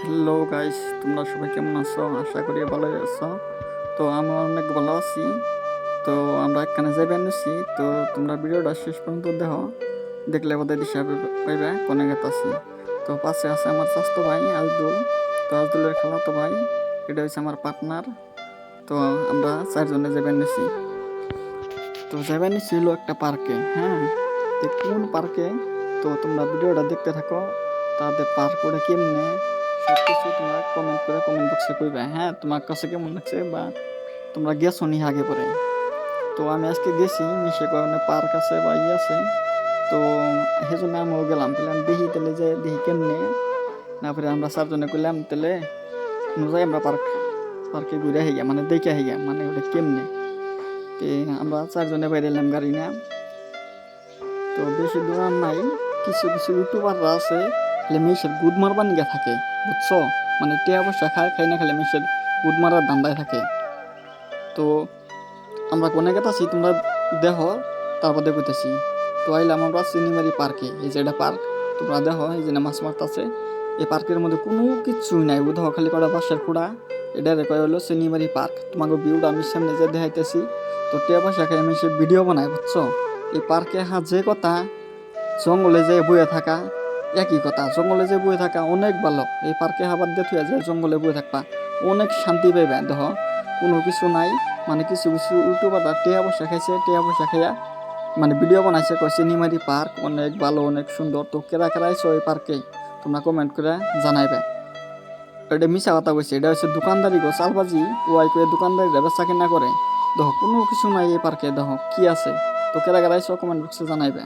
Hello guys, তোমরা সবাই কেমন আছো? আশা করি ভালোই আছো। তো আমি অনেক ভালো আছি। তো আমরা এখানে যাই বেড়াচ্ছি। তো তোমরা ভিডিওটা শেষ পর্যন্ত দেখো, দেখলে বোধহয় দিশা পাইবে কোনে গেতাছি। তো পাশে আছে আমার চাচাতো ভাই আজদুল। তো আজদুলের খালাতো ভাই, এটা হচ্ছে আমার পার্টনার। তো আমরা চারজনে যাই বেড়াচ্ছি। তো যাই বেড়াচ্ছি হলো একটা পার্কে। হ্যাঁ, তো কোন পার্কে? তো তোমরা ভিডিওটা দেখতে থাকো। তাদের পার্ক ওটা কেমনে সব কিছু তোমরা কমেন্ট বক্সে কইবে। হ্যাঁ, তোমার কাছে কেমন লাগছে বা তোমরা গেছো নি আগে পরে? তো আমি আজকে গেছি, মিশে কারণে পার্ক আছে বা আছে। তো সেজন্য আমিও গেলাম, পেলাম দেখি তেলে যে দেখি কেমনে। না পরে আমরা চারজনে করলাম তেলে যাই আমরা পার্কে ঘুরে হইয়া মানে দেখে হইয়া মানে ওটা কেমনে। তো আমরা চারজনে বাইরে এলাম গাড়ি না। তো বেশি দূর আর নাই, কিছু কিছু ইউটিউবাররা আছে মেয়েসের গুদ মারবার নিয়ে থাকে, বুঝছো? মানে টিয়া পয়সা খাই না খেলে মেয়েসের গুদ মারার ধান্দায় থাকে। তো আমরা কোনে গেতাছি তোমরা দেখো, তারপর দেখতেছি। তো আইলাম আমরা চিনিমারি পার্কে। এই যে এটা পার্ক, তোমরা দেখো এই যে মাছ মারতাছে। এই পার্কের মধ্যে কোনো কিছুই নাই, উধাও খালি কটা বাঁশের খুঁড়া। এটা কয় হলো চিনিমারি পার্ক। তোমাকে ভিউটা আমি সামনে যে দেখাইতেছি। তো টিয়া পয়সা খাই আমি সে ভিডিও বানাই, বুঝছো? এই পার্কে যে কথা, জঙ্গলে যে বয়ে থাকা একই কথা। জঙ্গলে যে বয়ে থাকা অনেক ভালো। এই পার্কে হাবার দিয়ে থুয়া যায় জঙ্গলে বয়ে থাকবা, অনেক শান্তি পাইবে। দেখ কোনো কিছু নাই, মানে কিছু কিছু ইউটিউবার টিয়া পয়সা খাইছে, টিয়া পয়সা খাইয়া মানে ভিডিও বানাইছে, কইছে নিমারি পার্ক অনেক ভালো অনেক সুন্দর। তো কেরা কেরা আইছো এই পার্কে তোমরা কমেন্ট করে জানাইবে। এটা মিশা কথা কইছে, এটা হচ্ছে দোকানদারি গো চালবাজি। ওয়াই করে দোকানদারিরা বেচা কিনা করে। দেখো কোনো কিছু নাই এই পার্কে, দেখো কি আছে। তো কেরা কেরা আইছো কমেন্ট বক্সে জানাইবে।